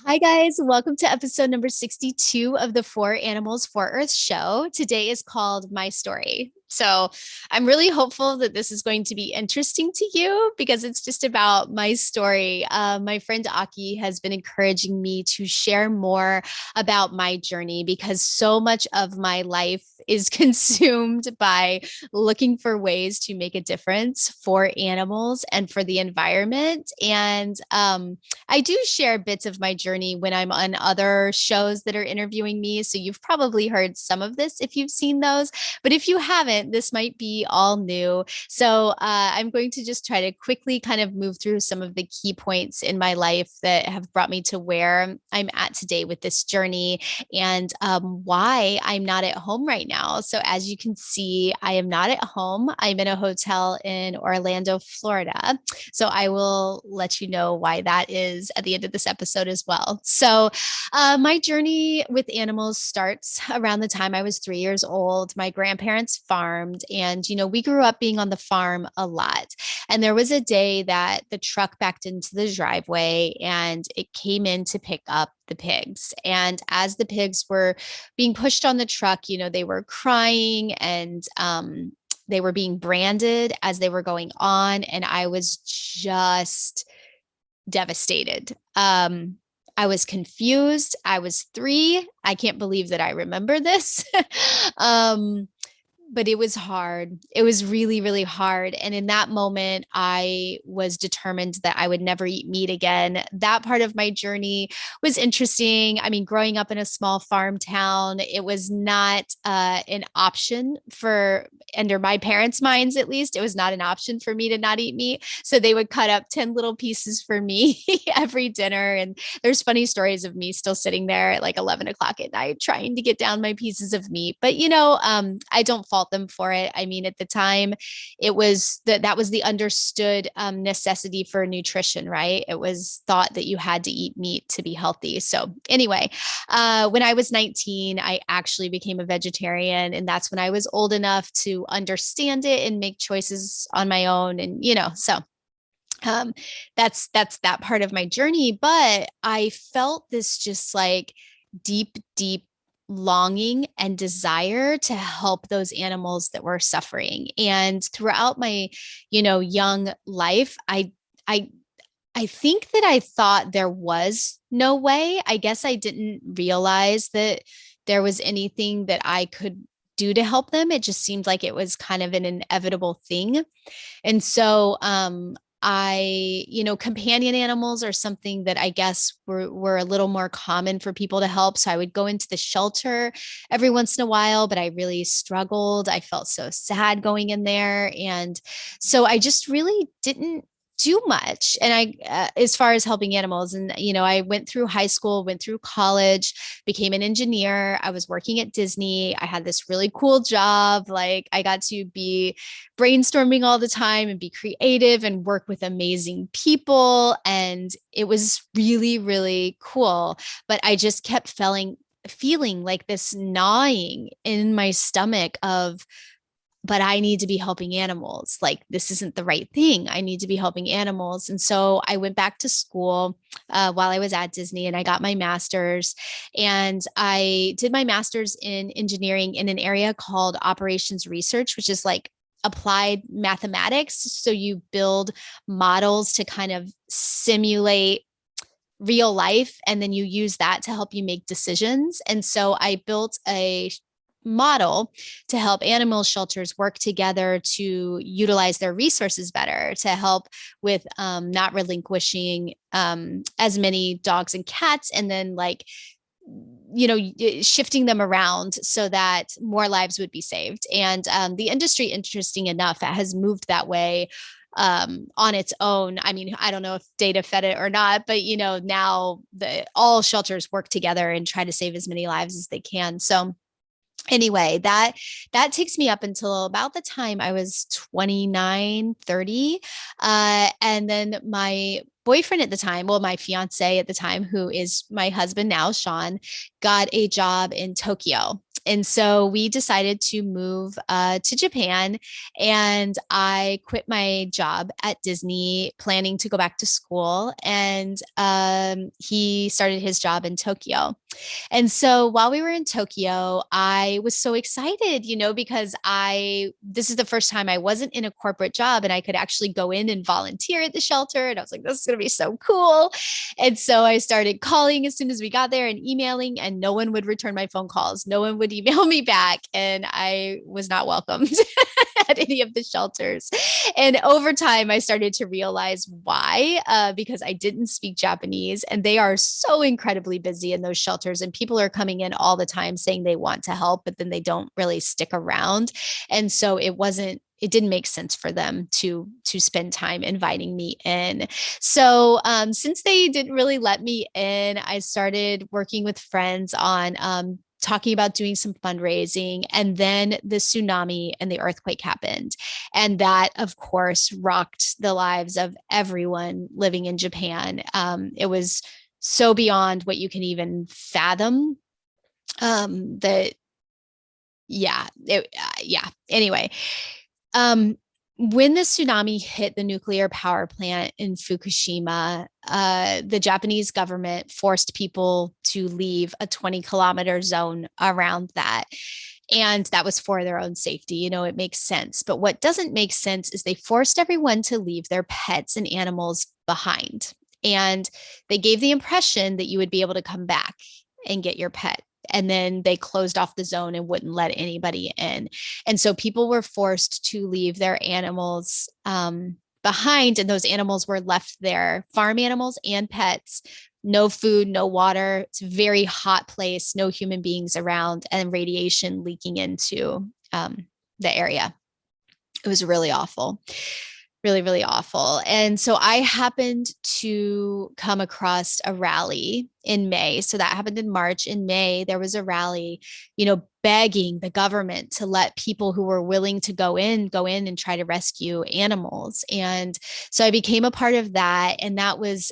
Hi, guys. Welcome to episode number 62 of the For Animals for Earth show. Today is called My Story. So I'm really hopeful that this is going to be interesting to you because it's just about my story. My friend Aki has been encouraging me to share more about my journey because so much of my life is consumed by looking for ways to make a difference for animals and for the environment. And I do share bits of my journey when I'm on other shows that are interviewing me. So you've probably heard some of this if you've seen those. But if you haven't, this might be all new. So I'm going to just try to quickly kind of move through some of the key points in my life that have brought me to where I'm at today with this journey and why I'm not at home right now. So as you can see, I am not at home. I'm in a hotel in Orlando, Florida. So I will let you know why that is at the end of this episode as well. So my journey with animals starts around the time I was 3 years old. My grandparents farmed, and we grew up being on the farm a lot. And there was a day that the truck backed into the driveway and it came in to pick up the pigs. And as the pigs were being pushed on the truck, they were crying and they were being branded as they were going on. And I was just devastated. I was confused. I was 3. I can't believe that I remember this. um, but it was hard. It was really, really hard. And in that moment, I was determined that I would never eat meat again. That part of my journey was interesting. I mean, growing up in a small farm town, it was not an option for, under my parents' minds at least, it was not an option for me to not eat meat. So they would cut up 10 little pieces for me every dinner. And there's funny stories of me still sitting there at like 11 o'clock at night trying to get down my pieces of meat. But, I don't fault them for it. I mean, at the time, it was that was the understood necessity for nutrition, right? It was thought that you had to eat meat to be healthy. So anyway, when I was 19, I actually became a vegetarian, and that's when I was old enough to understand it and make choices on my own. And so um, that's that part of my journey. But I felt this just like deep longing and desire to help those animals that were suffering. And throughout my, young life, I I think that I thought there was no way. I guess I didn't realize that there was anything that I could do to help them. It just seemed like it was kind of an inevitable thing. And so companion animals are something that I guess were a little more common for people to help. So I would go into the shelter every once in a while, but I really struggled. I felt so sad going in there. And so I just really didn't do much. And as far as helping animals, and I went through high school, went through college, became an engineer. I was working at Disney. I had this really cool job. Like, I got to be brainstorming all the time and be creative and work with amazing people. And it was really, really cool. But I just kept feeling like this gnawing in my stomach of, but I need to be helping animals. Like, this isn't the right thing. I need to be helping animals. And so I went back to school while I was at Disney, and I got my master's. And I did my master's in engineering in an area called operations research, which is like applied mathematics. So you build models to kind of simulate real life, and then you use that to help you make decisions. And so I built a model to help animal shelters work together to utilize their resources better, to help with not relinquishing as many dogs and cats, and then shifting them around so that more lives would be saved. And the industry, interesting enough, has moved that way on its own. I mean, I don't know if data fed it or not, but now all shelters work together and try to save as many lives as they can. So anyway, that takes me up until about the time I was 29, 30. And then my boyfriend at the time, well, my fiance at the time, who is my husband now, Sean, got a job in Tokyo. And so we decided to move to Japan, and I quit my job at Disney, planning to go back to school. And he started his job in Tokyo. And so while we were in Tokyo, I was so excited, because this is the first time I wasn't in a corporate job and I could actually go in and volunteer at the shelter. And I was like, this is going to be so cool. And so I started calling as soon as we got there and emailing, and no one would return my phone calls. No one would email me back. And I was not welcomed at any of the shelters. And over time, I started to realize why, because I didn't speak Japanese, and they are so incredibly busy in those shelters. And people are coming in all the time saying they want to help, but then they don't really stick around. And so it didn't make sense for them to spend time inviting me in. So since they didn't really let me in, I started working with friends on talking about doing some fundraising. And then the tsunami and the earthquake happened. And that, of course, rocked the lives of everyone living in Japan. It was so beyond what you can even fathom. That, yeah, yeah. Anyway, when the tsunami hit the nuclear power plant in Fukushima, the Japanese government forced people to leave a 20-kilometer zone around that. And that was for their own safety. It makes sense. But what doesn't make sense is they forced everyone to leave their pets and animals behind. And they gave the impression that you would be able to come back and get your pet. And then they closed off the zone and wouldn't let anybody in. And so people were forced to leave their animals behind, and those animals were left there, farm animals and pets. No food, no water. It's a very hot place, no human beings around, and radiation leaking into the area. It was really awful. Really, really awful. And so I happened to come across a rally in May. So that happened in March. In May, there was a rally, begging the government to let people who were willing to go in and try to rescue animals. And so I became a part of that. And that was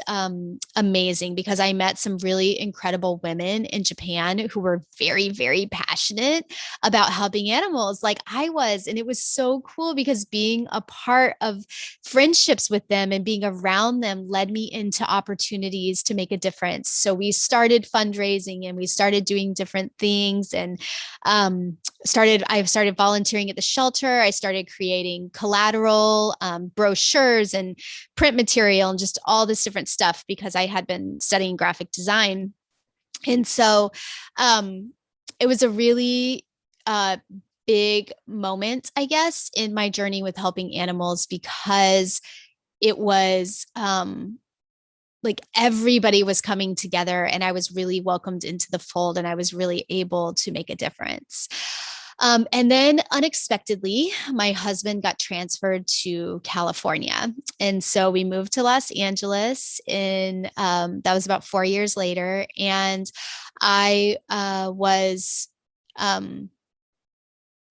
amazing, because I met some really incredible women in Japan who were very, very passionate about helping animals like I was. And it was so cool, because being a part of friendships with them and being around them led me into opportunities to make a difference. So we started fundraising and we started doing different things, and I started volunteering at the shelter. I started creating collateral, brochures and print material and just all this different stuff, because I had been studying graphic design. And so it was a really big moment, I guess, in my journey with helping animals, because it was like everybody was coming together, and I was really welcomed into the fold, and I was really able to make a difference. And then unexpectedly, my husband got transferred to California. And so we moved to Los Angeles that was about 4 years later. And I was,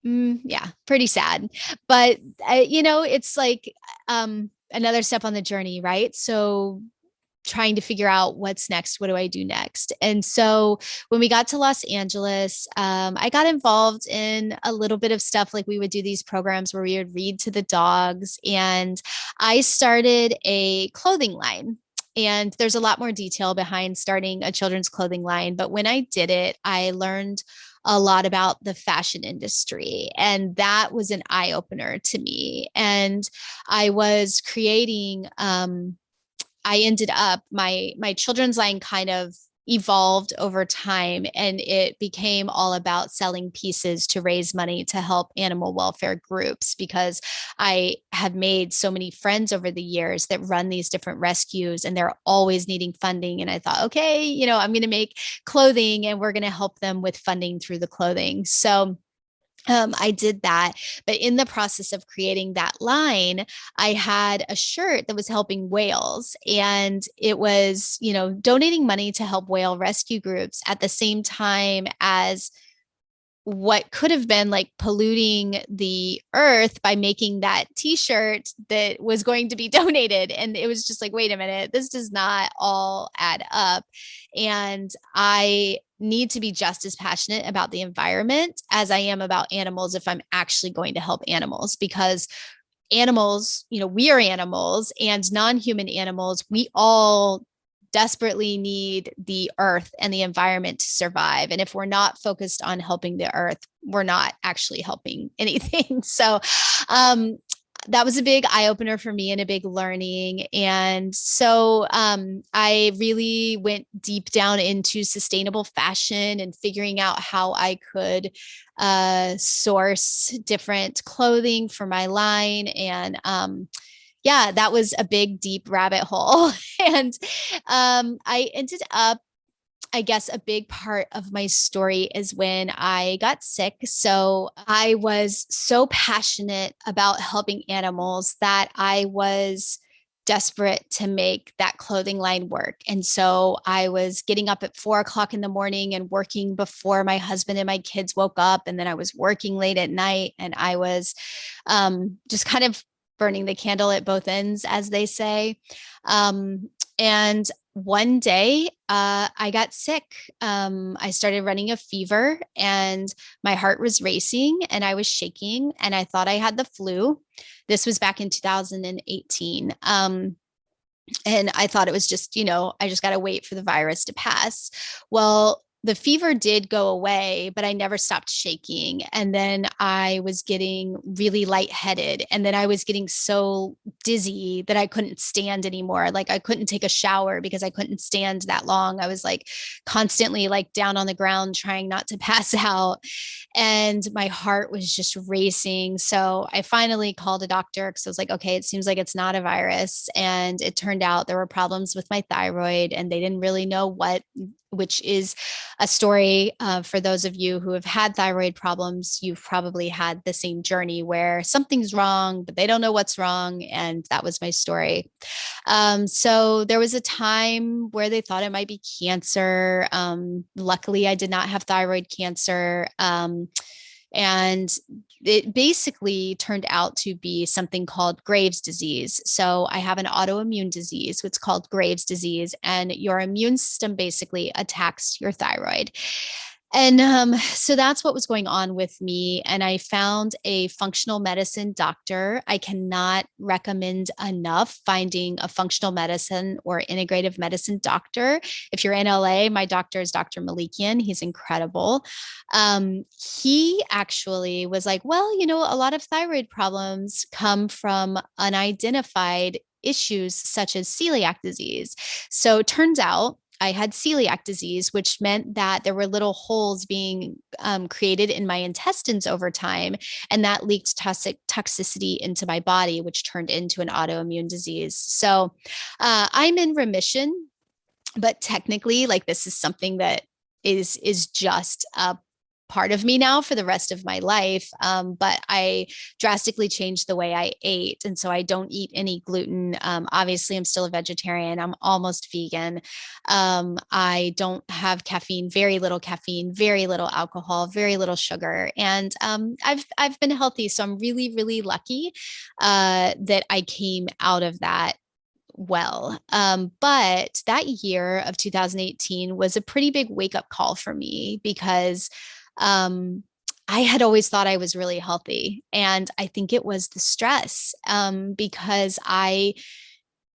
yeah, pretty sad, but it's like, another step on the journey, right? So trying to figure out what's next. What do I do next? And so when we got to Los Angeles, I got involved in a little bit of stuff. Like we would do these programs where we would read to the dogs, and I started a clothing line. And there's a lot more detail behind starting a children's clothing line. But when I did it, I learned a lot about the fashion industry. And that was an eye opener to me. And I was creating, I ended up, my children's line kind of evolved over time, and it became all about selling pieces to raise money to help animal welfare groups, because I have made so many friends over the years that run these different rescues, and they're always needing funding. And I thought, okay, I'm going to make clothing, and we're going to help them with funding through the clothing. So I did that. But in the process of creating that line, I had a shirt that was helping whales, and it was, donating money to help whale rescue groups at the same time as what could have been like polluting the earth by making that t-shirt that was going to be donated. And it was just like, wait a minute, this does not all add up. And I need to be just as passionate about the environment as I am about animals if I'm actually going to help animals, because animals, we are animals, and non-human animals, we all desperately need the earth and the environment to survive. And if we're not focused on helping the earth, we're not actually helping anything. So that was a big eye opener for me and a big learning. And so I really went deep down into sustainable fashion and figuring out how I could source different clothing for my line. And yeah, that was a big, deep rabbit hole. And I ended up, I guess a big part of my story is when I got sick. So I was so passionate about helping animals that I was desperate to make that clothing line work. And so I was getting up at 4 o'clock in the morning and working before my husband and my kids woke up. And then I was working late at night, and I was just kind of burning the candle at both ends, as they say. And one day I got sick. I started running a fever, and my heart was racing and I was shaking, and I thought I had the flu. This was back in 2018. And I thought it was just, I just got to wait for the virus to pass. Well, the fever did go away, but I never stopped shaking. And then I was getting really lightheaded. And then I was getting so dizzy that I couldn't stand anymore. Like I couldn't take a shower because I couldn't stand that long. I was like constantly like down on the ground trying not to pass out. And my heart was just racing. So I finally called a doctor because I was like, okay, it seems like it's not a virus. And it turned out there were problems with my thyroid, and they didn't really know what, which is a story for those of you who have had thyroid problems. You've probably had the same journey where something's wrong, but they don't know what's wrong. And that was my story. So there was a time where they thought it might be cancer. Luckily, I did not have thyroid cancer. And it basically turned out to be something called Graves' disease. So I have an autoimmune disease, what's called Graves' disease, and your immune system basically attacks your thyroid. And so that's what was going on with me. And I found a functional medicine doctor. I cannot recommend enough finding a functional medicine or integrative medicine doctor. If you're in LA, my doctor is Dr. Malikian. He's incredible. He actually was like, well, a lot of thyroid problems come from unidentified issues such as celiac disease. So it turns out I had celiac disease, which meant that there were little holes being created in my intestines over time. And that leaked toxicity into my body, which turned into an autoimmune disease. So I'm in remission, but technically, like, this is something that is just a part of me now for the rest of my life. But I drastically changed the way I ate. And so I don't eat any gluten. Obviously, I'm still a vegetarian. I'm almost vegan. I don't have caffeine, very little caffeine, very little alcohol, very little sugar. And I've been healthy. So I'm really, really lucky that I came out of that well. But that year of 2018 was a pretty big wake up call for me because I had always thought I was really healthy. And I think it was the stress because I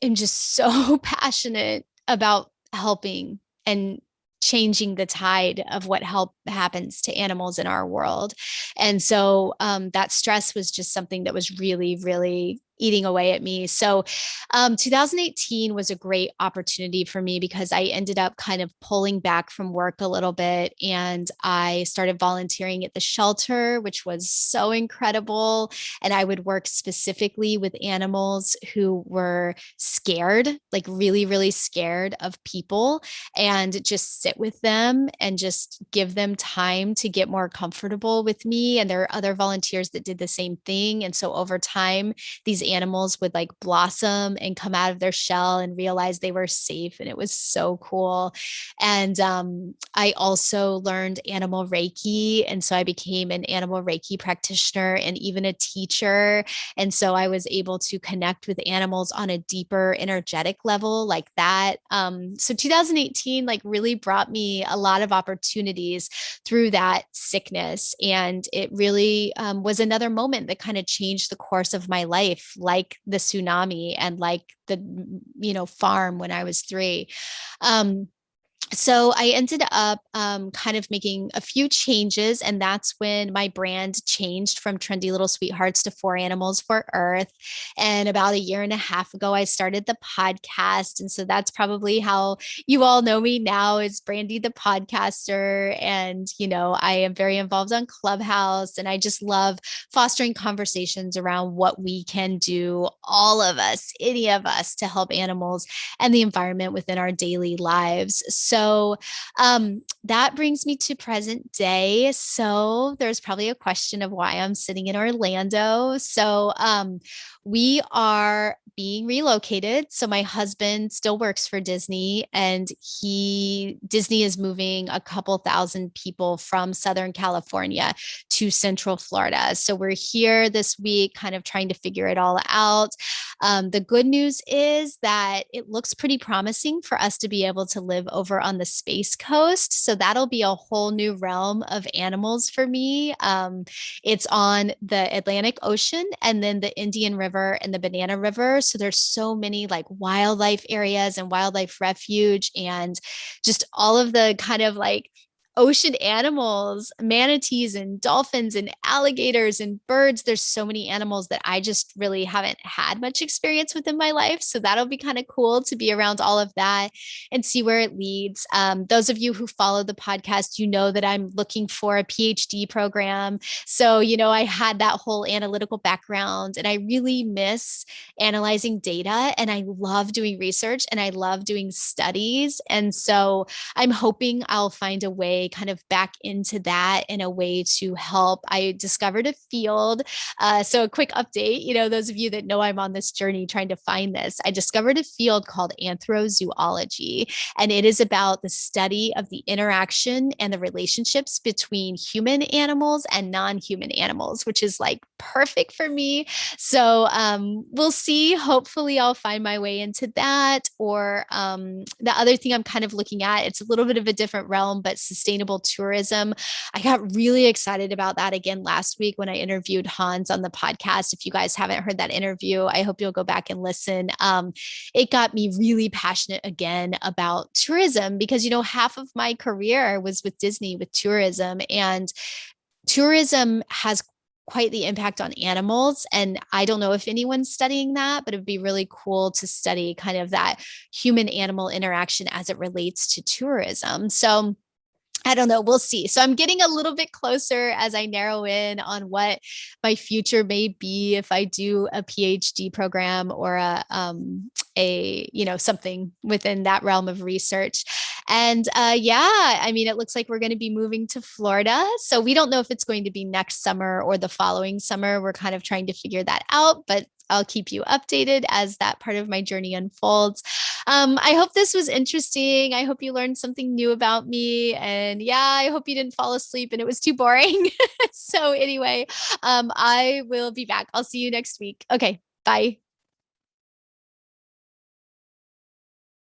am just so passionate about helping and changing the tide of what help happens to animals in our world. And so that stress was just something that was really, really eating away at me. So 2018 was a great opportunity for me because I ended up kind of pulling back from work a little bit, and I started volunteering at the shelter, which was so incredible. And I would work specifically with animals who were scared, like really, really scared of people, and just sit with them and just give them them time to get more comfortable with me. And there are other volunteers that did the same thing. And so over time, these animals would like blossom and come out of their shell and realize they were safe. And it was so cool. And I also learned animal Reiki. And so I became an animal Reiki practitioner and even a teacher. And so I was able to connect with animals on a deeper energetic level like that. So 2018 like really brought me a lot of opportunities through that sickness. And it really was another moment that kind of changed the course of my life, like the tsunami and like the, farm when I was 3. Um, so I ended up kind of making a few changes, and that's when my brand changed from Trendy Little Sweethearts to For Animals for Earth. And about a year and a half ago, I started the podcast, and so that's probably how you all know me now is Brandy the podcaster. And I am very involved on Clubhouse, and I just love fostering conversations around what we can do, all of us, any of us, to help animals and the environment within our daily lives. So that brings me to present day. So there's probably a question of why I'm sitting in Orlando. So we are being relocated. So my husband still works for Disney, and Disney is moving a couple thousand people from Southern California to Central Florida. So we're here this week, kind of trying to figure it all out. The good news is that it looks pretty promising for us to be able to live over on the Space Coast. So that'll be a whole new realm of animals for me. It's on the Atlantic Ocean and then the Indian River and the Banana River. So there's so many like wildlife areas and wildlife refuge and just all of the kind of like ocean animals, manatees and dolphins and alligators and birds. There's so many animals that I just really haven't had much experience with in my life. So that'll be kind of cool to be around all of that and see where it leads. Those of you who follow the podcast, you know that I'm looking for a PhD program. So, I had that whole analytical background and I really miss analyzing data, and I love doing research and I love doing studies. And so I'm hoping I'll find a way kind of back into that in a way to help. I discovered a field. So a quick update, those of you that know I'm on this journey trying to find this, I discovered a field called anthrozoology, and it is about the study of the interaction and the relationships between human animals and non-human animals, which is like perfect for me. So we'll see. Hopefully I'll find my way into that. Or the other thing I'm kind of looking at, it's a little bit of a different realm, but sustainable tourism. I got really excited about that again last week when I interviewed Hans on the podcast. If you guys haven't heard that interview, I hope you'll go back and listen. It got me really passionate again about tourism because, half of my career was with Disney with tourism, and tourism has quite the impact on animals. And I don't know if anyone's studying that, but it'd be really cool to study kind of that human animal interaction as it relates to tourism. So I don't know. We'll see. So I'm getting a little bit closer as I narrow in on what my future may be if I do a PhD program or something within that realm of research. And it looks like we're going to be moving to Florida. So we don't know if it's going to be next summer or the following summer. We're kind of trying to figure that out, but I'll keep you updated as that part of my journey unfolds. I hope this was interesting. I hope you learned something new about me. And I hope you didn't fall asleep and it was too boring. So anyway, I will be back. I'll see you next week. Okay, bye.